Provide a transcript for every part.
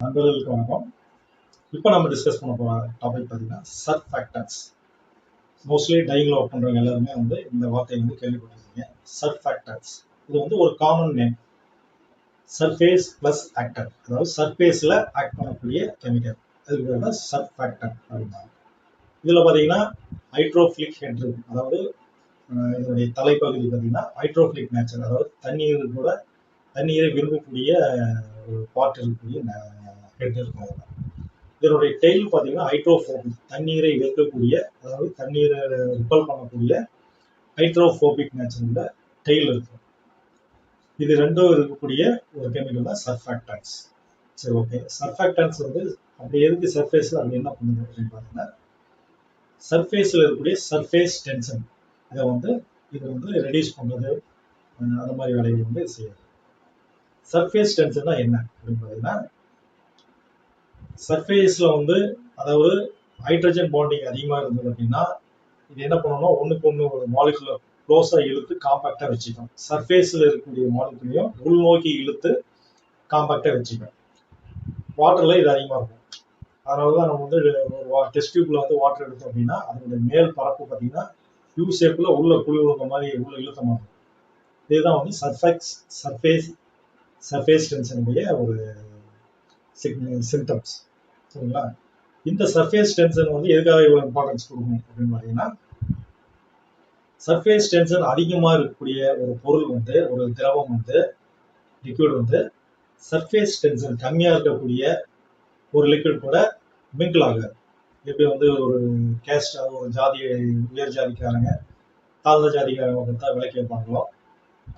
நண்பர்களுக்கு வணக்கம். இப்போ நம்ம டிஸ்கஸ் பண்ண போகிற டாபிக் பார்த்தீங்கன்னா சர்ஃபேக்டன்ஸ். மோஸ்ட்லி டையிங்கில் ஒர்க் பண்ணுறவங்க எல்லாருமே இந்த வார்த்தையை கேள்விப்பட்டிருக்கீங்க. சர்ஃபேக்டன்ஸ் இது ஒரு common name. Surface plus actor, அதாவது சர்ஃபேஸில் ஆக்ட் பண்ணக்கூடிய கெமிக்கல், அதுக்கு பேர் தான் சர்ஃபேக்டன் அப்படின்னாங்க. இதில் பார்த்தீங்கன்னா ஹைட்ரோஃபிலிக் ஹெட் இருக்கு, அதாவது இதனுடைய தலைப்பகுதி பார்த்தீங்கன்னா ஹைட்ரோஃபிலிக் நேச்சர், அதாவது தண்ணீரை விரும்பக்கூடிய ஒரு பார்ட் இருக்கக்கூடிய ஹெட் இருக்கும். இதனுடைய டெயில் பார்த்தீங்கன்னா ஹைட்ரோஃபோபிக், தண்ணீரை வெறுக்கக்கூடிய, அதாவது தண்ணீரை ரிப்பல் பண்ணக்கூடிய ஹைட்ரோஃபோபிக் நேச்சர்ல டெயில் இருக்கும். இது ரெண்டும் இருக்கக்கூடிய ஒரு கெமிக்கல் தான் சர்ஃபேக்டன்ஸ். சரி, ஓகே. சர்ஃபேக்டன்ஸ் அப்படி எதுக்கு சர்ஃபேஸில் அப்படி என்ன பண்ணுது அப்படின்னு பார்த்தீங்கன்னா, சர்ஃபேஸில் இருக்கக்கூடிய சர்ஃபேஸ் டென்ஷன் இதை இது ரெடியூஸ் பண்ணுறது, அந்த மாதிரி வேலைகள் செய்யுது. சர்ஃபேஸ் டென்ஷன்னா என்ன அப்படின்னு பார்த்தீங்கன்னா, சர்ஃபேஸில் அதாவது ஹைட்ரஜன் பாண்டிங் அதிகமாக இருந்தது அப்படின்னா இது என்ன பண்ணணும்னா ஒன்றுக்கு ஒன்று ஒரு மாலிகுலர் க்ளோஸாக இழுத்து காம்பாக்டாக வச்சுக்கணும். சர்ஃபேஸில் இருக்கக்கூடிய மாலிகுலையும் உள்நோக்கி இழுத்து காம்பாக்டாக வச்சுக்கணும். வாட்டரில் இது அதிகமாக இருக்கும். அதனால தான் நம்ம ஒரு டெஸ்ட் டியூப்ல வாட்டர் எடுத்தோம் அப்படின்னா அதனுடைய மேல் பரப்பு பார்த்தீங்கன்னா யூ ஷேப்பில் உள்ள குழி விழுந்த மாதிரி உள்ள இழுத்த மாதிரி இருக்கும். இதுதான் சர்ஃபேஸ் டென்ஷனுடைய ஒரு சிம்டம்ஸ். சரிங்களா? இந்த சர்ஃபேஸ் டென்ஷன் எதுக்காக இவ்வளவு இம்பார்ட்டன்ஸ் கொடுக்கணும் அப்படின்னு பார்த்தீங்கன்னா, சர்ஃபேஸ் டென்ஷன் அதிகமாக இருக்கக்கூடிய ஒரு பொருள் ஒரு திரவம் லிக்விட் சர்ஃபேஸ் டென்ஷன் கம்மியாக இருக்கக்கூடிய ஒரு லிக்விட் கூட மிங்கிள் ஆகாது. எப்படி ஒரு கேஸ்ட், ஒரு உயர் ஜாதிக்காரங்க தாழ்ந்த ஜாதிக்காரங்க தான் விலைக்கு வைப்பாங்களோ,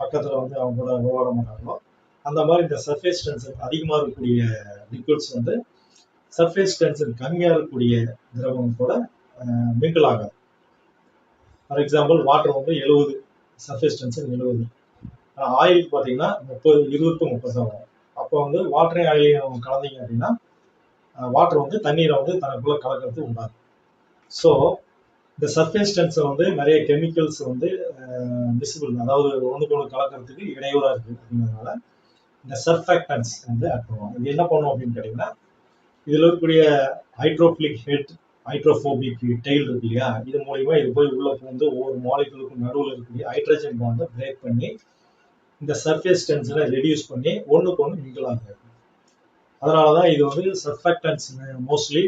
பக்கத்தில் அவங்க கூட உருவாட மாட்டாங்களோ, அந்த மாதிரி இந்த சர்ஃபேஸ் டென்ஷன் அதிகமாக இருக்கக்கூடிய லிக்விட்ஸ் சர்ஃபேஸ் டென்ஷன் கம்மியாக இருக்கக்கூடிய திரவம் கூட மிங்கிள் ஆகாது. For example water 70, surface tension 70. ஆனால் ஆயிலுக்கு பார்த்தீங்கன்னா 20-30 வரும். அப்போ வாட்டரையும் ஆயிலையும் கலந்தீங்க அப்படின்னா வாட்டர் தண்ணீரை தனக்குள்ள கலக்கிறது உண்டாது. ஸோ இந்த சர்ஃபேஸ் டென்ஷன் நிறைய கெமிக்கல்ஸ் விசிபிள், அதாவது ஒன்றுக்கு ஒன்று கலக்கிறதுக்கு இடையூறாக இருக்குது. அப்படிங்கிறதுனால இந்த சர்ஃபேக்டன்ஸ் ஆட் பண்ணுவாங்க. இது என்ன பண்ணுவோம் அப்படின்னு கேட்டிங்கன்னா, இதில் இருக்கக்கூடிய ஹைட்ரோஃபிலிக் ஹெட், ஹைட்ரோஃபோபிக் டெயில் இருக்கு இல்லையா, இது மூலியமா இது போய் உள்ள ஒவ்வொரு மாலிகுலுக்கும் நடுவில் இருக்கக்கூடிய ஹைட்ரஜன் பாண்டை பிரேக் பண்ணி இந்த சர்ஃபேஸ் டென்ஷனை ரெடியூஸ் பண்ணி ஒன்றுக்கு ஒன்று மிங்கிள் ஆகுது. அதனாலதான் இது சர்ஃபேக்டன்ஸ் மோஸ்ட்லி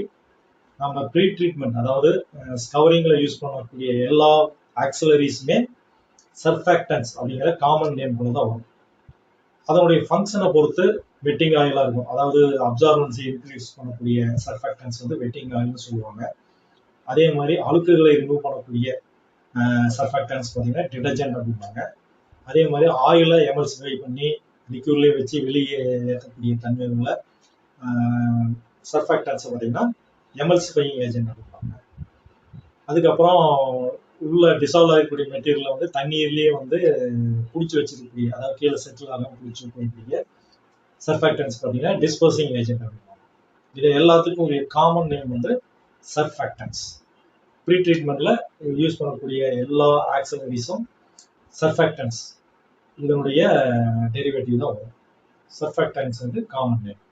நம்ம ப்ரீ ட்ரீட்மெண்ட், அதாவது ஸ்கவரிங்ல யூஸ் பண்ணக்கூடிய எல்லா ஆக்சிலரிஸுமே சர்ஃபேக்டன்ஸ் அப்படிங்கிற காமன் நேம் கூட தான் வரும். அதனுடைய ஃபங்க்ஷனை பொறுத்து வெட்டிங் ஆயிலாக இருக்கும். அதாவது அப்சார்பன்சி இன்க்ரீஸ் பண்ணக்கூடிய சர்ஃபேக்டன்ஸ் வெட்டிங் ஆயில்னு சொல்லுவாங்க. அதே மாதிரி அழுக்குகளை ரிமூவ் பண்ணக்கூடிய சர்ஃபேக்டன்ஸ் பார்த்தீங்கன்னா டிடர்ஜென்ட் அப்படிம்பாங்க. அதே மாதிரி ஆயிலை எமல்சிஃபை பண்ணி லிக்யூட்லேயே வச்சு வெளியே ஏற்றக்கூடிய தன்மை உள்ள சர்ஃபேக்டன்ஸ் பார்த்தீங்கன்னா எமல்சிஃபையிங் ஏஜென்ட் அப்படிம்பாங்க. அதுக்கப்புறம் உள்ள டிசால்வ் ஆகக்கூடிய மெட்டீரியலை தண்ணீர்லேயே பிடிச்சி வச்சிருக்கக்கூடிய, அதாவது கீழே செட்டில் ஆகாமல் பிடிச்சி வைக்கக்கூடிய சர்ஃபேக்டன்ஸ் பார்த்தீங்கன்னா டிஸ்போசிங் ஏஜென்ட் அப்படின்னா. இது எல்லாத்துக்கும் ஒரு காமன் நேம் சர்ஃபேக்டன்ஸ். ப்ரீ ட்ரீட்மெண்ட்ல யூஸ் பண்ணக்கூடிய எல்லா ஆக்சிலரிஸும் சர்ஃபேக்டன்ஸ் இதனுடைய டெரிவேட்டிவ் தான் வரும். சர்ஃபேக்டன்ஸ் காமன் நேம்.